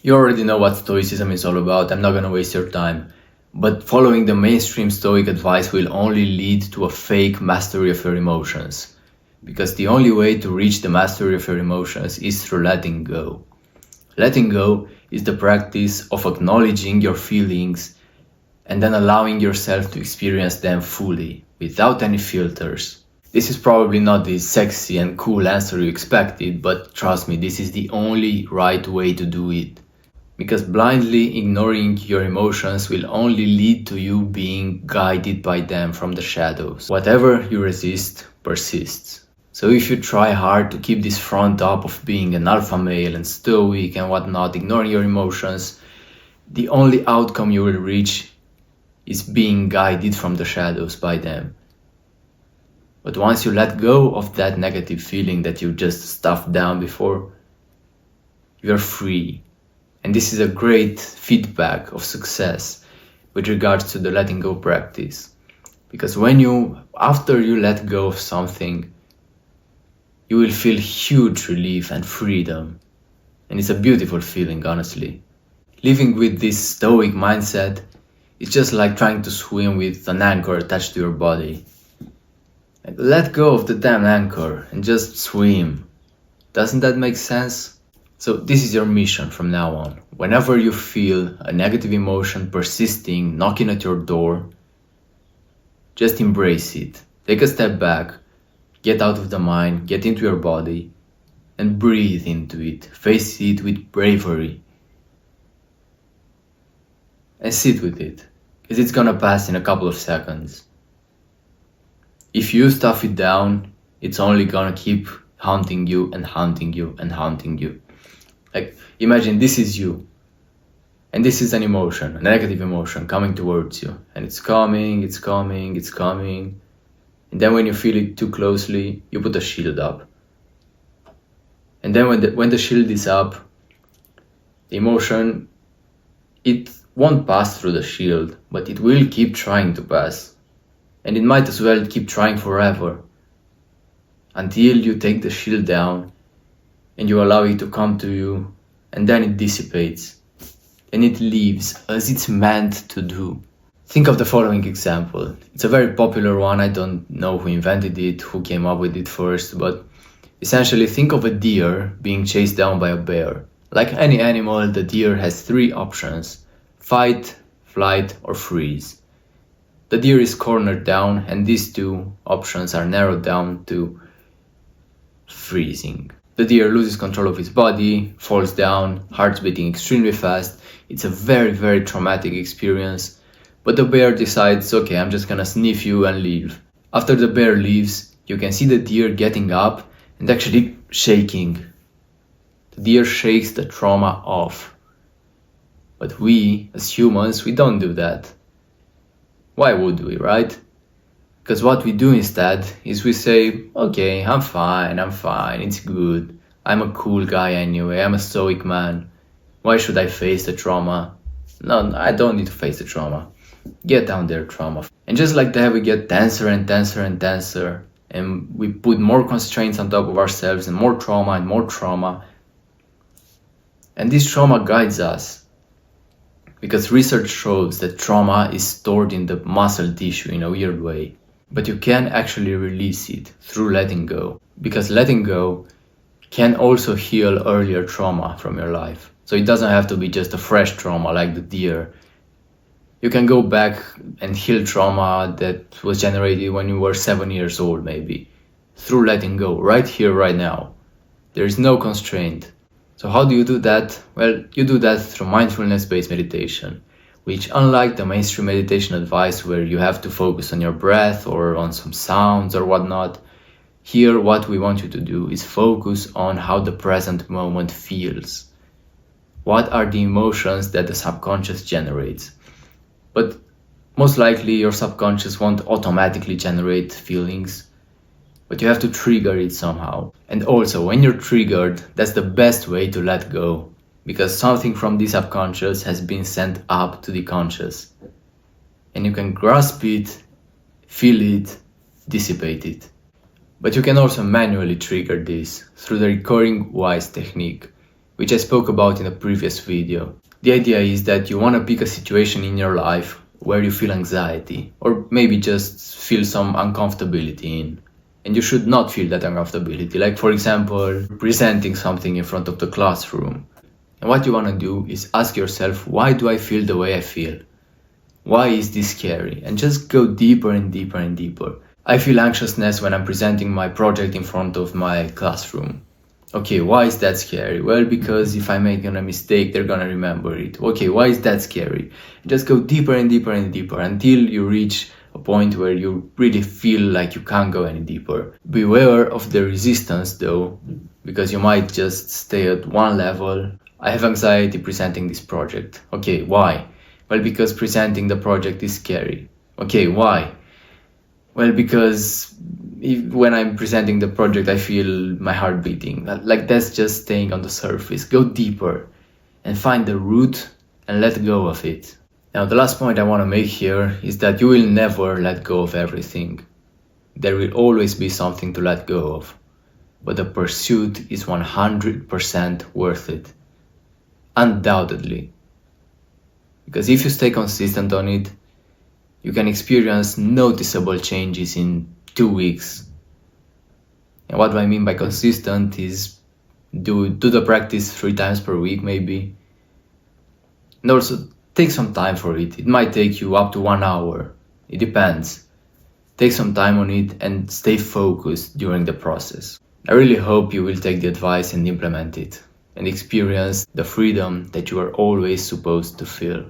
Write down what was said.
You already know what Stoicism is all about, I'm not gonna waste your time. But following the mainstream Stoic advice will only lead to a fake mastery of your emotions. Because the only way to reach the mastery of your emotions is through letting go. Letting go is the practice of acknowledging your feelings and then allowing yourself to experience them fully, without any filters. This is probably not the sexy and cool answer you expected, but trust me, this is the only right way to do it. Because blindly ignoring your emotions will only lead to you being guided by them from the shadows. Whatever you resist persists. So if you try hard to keep this front up of being an alpha male and stoic and whatnot, ignoring your emotions, the only outcome you will reach is being guided from the shadows by them. But once you let go of that negative feeling that you just stuffed down before, you're free. And this is a great feedback of success with regards to the letting go practice. Because after you let go of something, you will feel huge relief and freedom. And it's a beautiful feeling, honestly. Living with this stoic mindset is just like trying to swim with an anchor attached to your body. Like, let go of the damn anchor and just swim. Doesn't that make sense? So this is your mission from now on. Whenever you feel a negative emotion persisting, knocking at your door, just embrace it. Take a step back, get out of the mind, get into your body, and breathe into it. Face it with bravery. And sit with it, because it's gonna pass in a couple of seconds. If you stuff it down, it's only gonna keep haunting you and haunting you and haunting you. Like, imagine this is you, and this is an emotion, a negative emotion coming towards you, and it's coming, it's coming, it's coming, and then when you feel it too closely, you put a shield up. And then when the shield is up, the emotion, it won't pass through the shield, but it will keep trying to pass. And it might as well keep trying forever, until you take the shield down and you allow it to come to you, and then it dissipates, and it leaves as it's meant to do. Think of the following example. It's a very popular one, I don't know who invented it, who came up with it first, but essentially think of a deer being chased down by a bear. Like any animal, the deer has three options: fight, flight, or freeze. The deer is cornered down, and these two options are narrowed down to freezing. The deer loses control of his body, falls down, heart's beating extremely fast. It's a very, very traumatic experience. But the bear decides, okay, I'm just gonna sniff you and leave. After the bear leaves, you can see the deer getting up and actually shaking. The deer shakes the trauma off. But we, as humans, we don't do that. Why would we, right? Because what we do instead is we say, okay, I'm fine, it's good. I'm a cool guy anyway, I'm a stoic man. Why should I face the trauma? No, I don't need to face the trauma. Get down there, trauma. And just like that, we get tenser and tenser and tenser. And we put more constraints on top of ourselves and more trauma and more trauma. And this trauma guides us. Because research shows that trauma is stored in the muscle tissue in a weird way. But you can actually release it through letting go. Because letting go can also heal earlier trauma from your life. So it doesn't have to be just a fresh trauma like the deer. You can go back and heal trauma that was generated when you were 7 years old maybe. Through letting go, right here, right now. There is no constraint. So how do you do that? Well, you do that through mindfulness-based meditation, which, unlike the mainstream meditation advice where you have to focus on your breath or on some sounds or whatnot, here what we want you to do is focus on how the present moment feels. What are the emotions that the subconscious generates? But most likely your subconscious won't automatically generate feelings, but you have to trigger it somehow. And also, when you're triggered, that's the best way to let go, because something from the subconscious has been sent up to the conscious. And you can grasp it, feel it, dissipate it. But you can also manually trigger this through the recurring wise technique, which I spoke about in a previous video. The idea is that you want to pick a situation in your life where you feel anxiety, or maybe just feel some uncomfortability in. And you should not feel that uncomfortability, like for example, presenting something in front of the classroom. And what you want to do is ask yourself, why do I feel the way I feel? Why is this scary? And just go deeper and deeper and deeper. I feel anxiousness when I'm presenting my project in front of my classroom. Okay, why is that scary? Well, because if I'm making a mistake, they're gonna remember it. Okay, why is that scary? Just go deeper and deeper and deeper until you reach a point where you really feel like you can't go any deeper. Beware of the resistance though, because you might just stay at one level. I have anxiety presenting this project. Okay, why? Well, because presenting the project is scary. Okay, why? Well, because when I'm presenting the project, I feel my heart beating. Like that's just staying on the surface. Go deeper and find the root and let go of it. Now, the last point I want to make here is that you will never let go of everything. There will always be something to let go of. But the pursuit is 100% worth it. Undoubtedly. Because if you stay consistent on it, you can experience noticeable changes in 2 weeks. And what do I mean by consistent is do the practice 3 times per week maybe. And also take some time for it. It might take you up to 1 hour. It depends. Take some time on it and stay focused during the process. I really hope you will take the advice and implement it and experience the freedom that you are always supposed to feel.